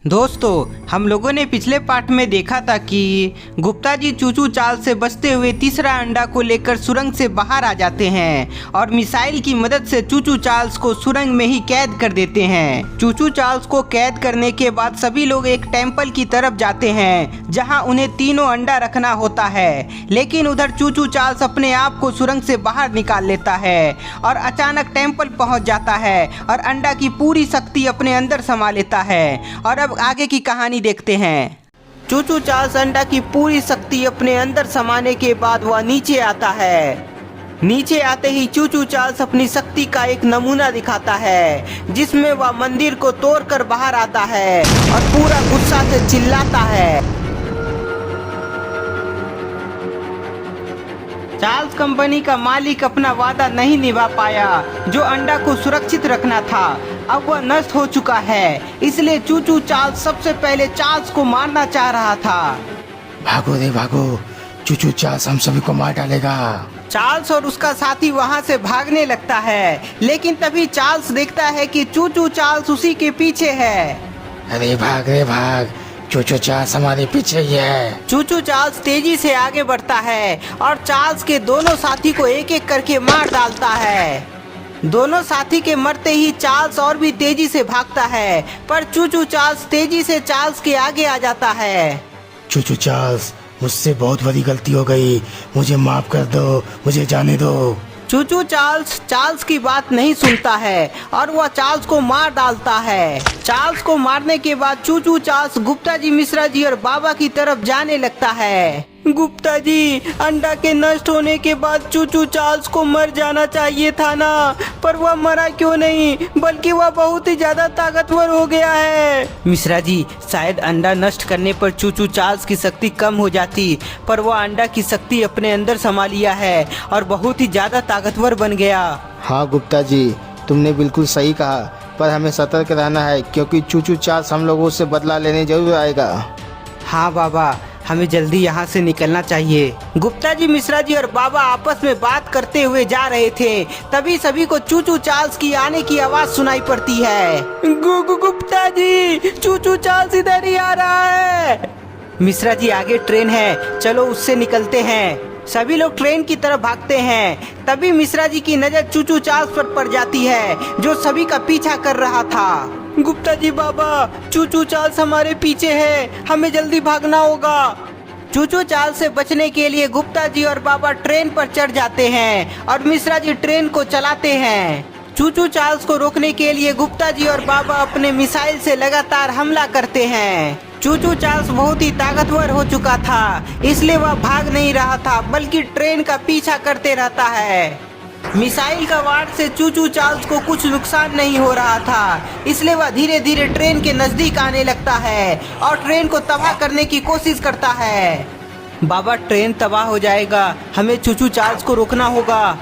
दोस्तों, हम लोगों ने पिछले पार्ट में देखा था कि गुप्ता जी चूचू चाल से बचते हुए तीसरा अंडा को लेकर सुरंग से बाहर आ जाते हैं और मिसाइल की मदद से चूचू चार्ल्स को सुरंग में ही कैद कर देते हैं। चूचू चार्ल्स को कैद करने के बाद सभी लोग एक टेम्पल की तरफ जाते हैं जहां उन्हें तीनों अंडा रखना होता है, लेकिन उधर चूचू चार्ल्स अपने आप को सुरंग से बाहर निकाल लेता है और अचानक टेम्पल पहुंच जाता है और अंडा की पूरी शक्ति अपने अंदर समा लेता है। और अब आगे की कहानी देखते हैं। चूचू चार्ल्स अंडा की पूरी शक्ति अपने अंदर समाने के बाद वह नीचे आता है। नीचे आते ही चूचू चार्ल्स अपनी शक्ति का एक नमूना दिखाता है जिसमें वह मंदिर को तोड़कर बाहर आता है और पूरा गुस्सा से चिल्लाता है। चार्ल्स कंपनी का मालिक अपना वादा नहीं निभा पाया जो अंडा को सुरक्षित रखना था। अब वह नष्ट हो चुका है, इसलिए चूचू चार्ल्स सबसे पहले चार्ल्स को मारना चाह रहा था। भागो रे भागो, चूचू चार्ल्स हम सभी को मार डालेगा। चार्ल्स और उसका साथी वहां से भागने लगता है, लेकिन तभी चार्ल्स देखता है कि चूचू चार्ल्स उसी के पीछे है। अरे भाग रे भाग, चूचू चार्ल्स हमारे पीछे ही है। चूचू चार्ल्स तेजी से आगे बढ़ता है और चार्ल्स के दोनों साथी को एक एक करके मार डालता है। दोनों साथी के मरते ही चार्ल्स और भी तेजी से भागता है, पर चूचू चार्ल्स तेजी से चार्ल्स के आगे आ जाता है। चूचू चार्ल्स, मुझसे बहुत बड़ी गलती हो गई, मुझे माफ कर दो, मुझे जाने दो। चूचू चार्ल्स चार्ल्स की बात नहीं सुनता है और वह चार्ल्स को मार डालता है। चार्ल्स को मारने के बाद चूचू चार्ल्स गुप्ता जी, मिश्रा जी और बाबा की तरफ जाने लगता है। गुप्ता जी, अंडा के नष्ट होने के बाद चूचू चार्ल्स को मर जाना चाहिए था ना, पर वह मरा क्यों नहीं, बल्कि वह बहुत ही ज्यादा ताकतवर हो गया है। मिश्रा जी, शायद अंडा नष्ट करने पर चूचू चार्ल्स की शक्ति कम हो जाती, पर वह अंडा की शक्ति अपने अंदर समा लिया है और बहुत ही ज्यादा ताकतवर बन गया। हाँ गुप्ता जी, तुमने बिल्कुल सही कहा, पर हमें सतर्क रहना है क्योंकि चूचू चार्ल्स हम लोगों से बदला लेने जरूर आएगा। हाँ बाबा, हमें जल्दी यहाँ से निकलना चाहिए। गुप्ता जी, मिश्रा जी और बाबा आपस में बात करते हुए जा रहे थे, तभी सभी को चूचू चार्ल्स की आने की आवाज सुनाई पड़ती है। गुप्ता जी, चूचू चार्ल्स इधर ही आ रहा है। मिश्रा जी, आगे ट्रेन है, चलो उससे निकलते हैं। सभी लोग ट्रेन की तरफ भागते हैं। तभी मिश्रा जी की नजर चूचू चार्ल्स पर पड़ जाती है जो सभी का पीछा कर रहा था। गुप्ता जी, बाबा, चूचू चार्ल्स हमारे पीछे है, हमें जल्दी भागना होगा। चूचू चार्ल्स से बचने के लिए गुप्ता जी और बाबा ट्रेन पर चढ़ जाते हैं और मिश्रा जी ट्रेन को चलाते हैं। चूचू चार्ल्स को रोकने के लिए गुप्ता जी और बाबा अपने मिसाइल से लगातार हमला करते हैं। चूचू चार्ल्स बहुत ही ताकतवर हो चुका था, इसलिए वह भाग नहीं रहा था बल्कि ट्रेन का पीछा करते रहता है। मिसाइल का वार से चूचू चार्ल्स को कुछ नुकसान नहीं हो रहा था, इसलिए वह धीरे धीरे ट्रेन के नजदीक आने लगता है और ट्रेन को तबाह करने की कोशिश करता है। बाबा, ट्रेन तबाह हो जाएगा, हमें चूचू चार्ल्स को रोकना होगा।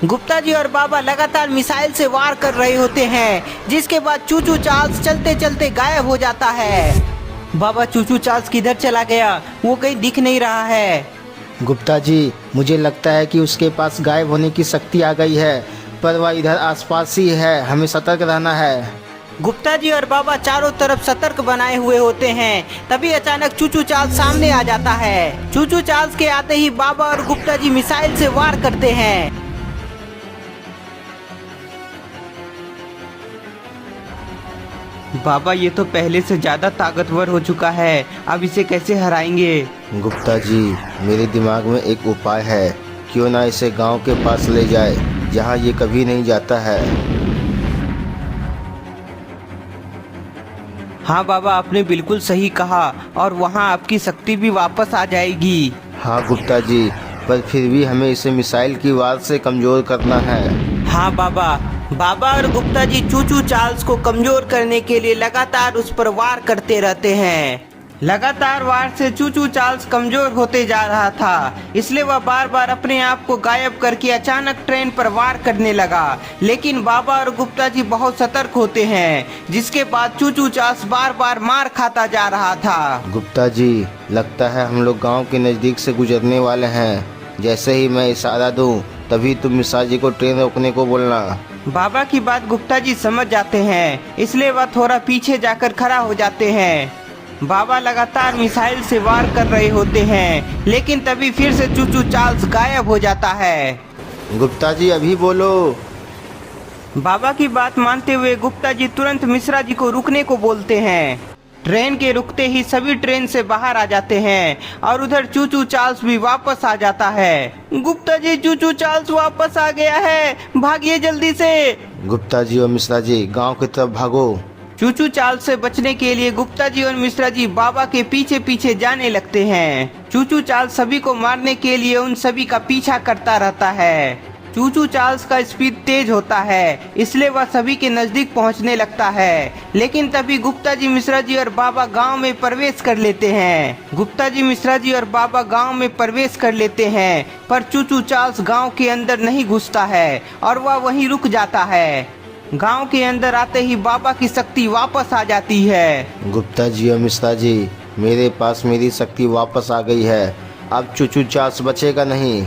गुप्ता जी और बाबा लगातार मिसाइल से वार कर रहे होते हैं, जिसके बाद चूचू चार्ल्स चलते चलते गायब हो जाता है। बाबा, चूचू चार्ल्स किधर चला गया, वो कहीं दिख नहीं रहा है। गुप्ता जी, मुझे लगता है कि उसके पास गायब होने की शक्ति आ गई है, पर वह इधर आसपास ही है, हमें सतर्क रहना है। गुप्ता जी और बाबा चारों तरफ सतर्क बनाए हुए होते हैं, तभी अचानक चूचू चार्ल्स सामने आ जाता है। चूचू चार्ल्स के आते ही बाबा और गुप्ता जी मिसाइल से वार करते हैं। बाबा, ये तो पहले से ज्यादा ताकतवर हो चुका है, अब इसे कैसे हराएंगे? गुप्ता जी, मेरे दिमाग में एक उपाय है, क्यों ना इसे गांव के पास ले जाए जहां ये कभी नहीं जाता है। हाँ बाबा, आपने बिल्कुल सही कहा और वहाँ आपकी शक्ति भी वापस आ जाएगी। हाँ गुप्ता जी, पर फिर भी हमें इसे मिसाइल की वार से कमजोर करना है। हाँ बाबा। बाबा और गुप्ता जी चूचू चार्ल्स को कमजोर करने के लिए लगातार उस पर वार करते रहते हैं। लगातार वार से चूचू चार्ल्स कमजोर होते जा रहा था, इसलिए वह बार बार अपने आप को गायब करके अचानक ट्रेन पर वार करने लगा। लेकिन बाबा और गुप्ता जी बहुत सतर्क होते हैं, जिसके बाद चूचू चार्ल्स बार बार मार खाता जा रहा था। गुप्ता जी, लगता है हम लोग गांव के नज़दीक से गुजरने वाले हैं। जैसे ही मैं इशारा दूं, तभी तुम मिश्रा जी को ट्रेन रोकने को बोलना। बाबा की बात गुप्ता जी समझ जाते हैं, इसलिए वह थोड़ा पीछे जाकर खड़ा हो जाते हैं। बाबा लगातार मिसाइल से वार कर रहे होते हैं, लेकिन तभी फिर से चूचू चार्ल्स गायब हो जाता है। गुप्ता जी अभी बोलो। बाबा की बात मानते हुए गुप्ता जी तुरंत मिश्रा जी को रुकने को बोलते हैं। ट्रेन के रुकते ही सभी ट्रेन से बाहर आ जाते हैं और उधर चूचू चार्ल्स भी वापस आ जाता है। गुप्ता जी, चूचू चार्ल्स वापस आ गया है, भागिए जल्दी से। गुप्ता जी और मिश्रा जी गांव की तरफ भागो। चूचू चार्ल्स से बचने के लिए गुप्ता जी और मिश्रा जी बाबा के पीछे पीछे जाने लगते हैं। चूचू चार्ल्स सभी को मारने के लिए उन सभी का पीछा करता रहता है। चूचू चार्ल्स का स्पीड तेज होता है, इसलिए वह सभी के नजदीक पहुंचने लगता है। लेकिन तभी गुप्ता जी, मिश्रा जी और बाबा गांव में प्रवेश कर लेते हैं। गुप्ता जी, मिश्रा जी और बाबा गांव में प्रवेश कर लेते हैं, पर चूचू चार्ल्स गांव के अंदर नहीं घुसता है और वह वहीं रुक जाता है। गांव के अंदर आते ही बाबा की शक्ति वापस आ जाती है। गुप्ता जी और मिश्रा जी, मेरे पास मेरी शक्ति वापस आ गई है। अब चूचू चार्ल्स बचेगा नहीं।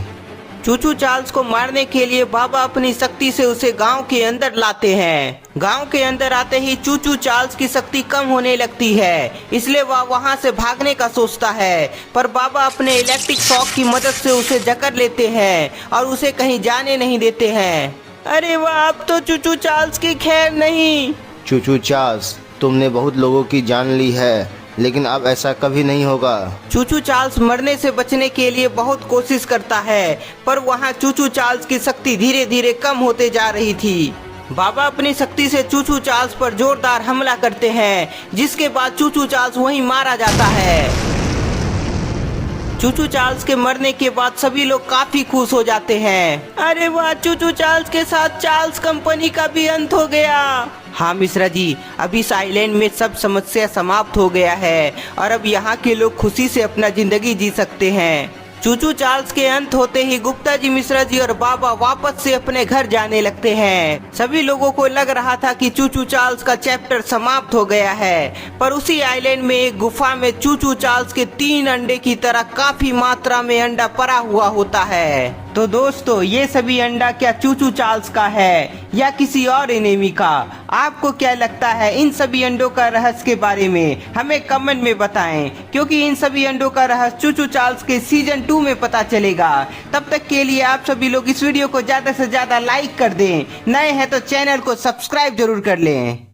चूचू चार्ल्स को मारने के लिए बाबा अपनी शक्ति से उसे गांव के अंदर लाते हैं। गांव के अंदर आते ही चूचू चार्ल्स की शक्ति कम होने लगती है, इसलिए वह वहां से भागने का सोचता है, पर बाबा अपने इलेक्ट्रिक शॉक की मदद से उसे जकड़ लेते हैं और उसे कहीं जाने नहीं देते हैं। अरे वाह, अब तो चूचू चार्ल्स की खैर नहीं। चूचू चार्ल्स, तुमने बहुत लोगों की जान ली है, लेकिन अब ऐसा कभी नहीं होगा। चूचू चार्ल्स मरने से बचने के लिए बहुत कोशिश करता है, पर वहाँ चूचू चार्ल्स की शक्ति धीरे धीरे कम होते जा रही थी। बाबा अपनी शक्ति से चूचू चार्ल्स पर जोरदार हमला करते हैं, जिसके बाद चूचू चार्ल्स वहीं मारा जाता है। चूचू चार्ल्स के मरने के बाद सभी लोग काफी खुश हो जाते हैं। अरे वाह, चूचू चार्ल्स के साथ चार्ल्स कंपनी का भी अंत हो गया। हाँ मिश्रा जी, अभी इस आइलैंड में सब समस्या समाप्त हो गया है और अब यहाँ के लोग खुशी से अपना जिंदगी जी सकते हैं। चूचू चार्ल्स के अंत होते ही गुप्ता जी, मिश्रा जी और बाबा वापस से अपने घर जाने लगते हैं। सभी लोगों को लग रहा था कि चूचू चार्ल्स का चैप्टर समाप्त हो गया है, पर उसी आइलैंड में एक गुफा में चूचू चार्ल्स के 3 अंडे की तरह काफी मात्रा में अंडा पड़ा हुआ होता है। तो दोस्तों, ये सभी अंडा क्या चूचू चार्ल्स का है या किसी और एनिमी का? आपको क्या लगता है इन सभी अंडों का रहस्य के बारे में? हमें कमेंट में बताएं, क्योंकि इन सभी अंडों का रहस्य चूचू चार्ल्स के सीजन 2 में पता चलेगा। तब तक के लिए आप सभी लोग इस वीडियो को ज्यादा से ज्यादा लाइक कर दें। नए हैं तो चैनल को सब्सक्राइब जरूर कर लें।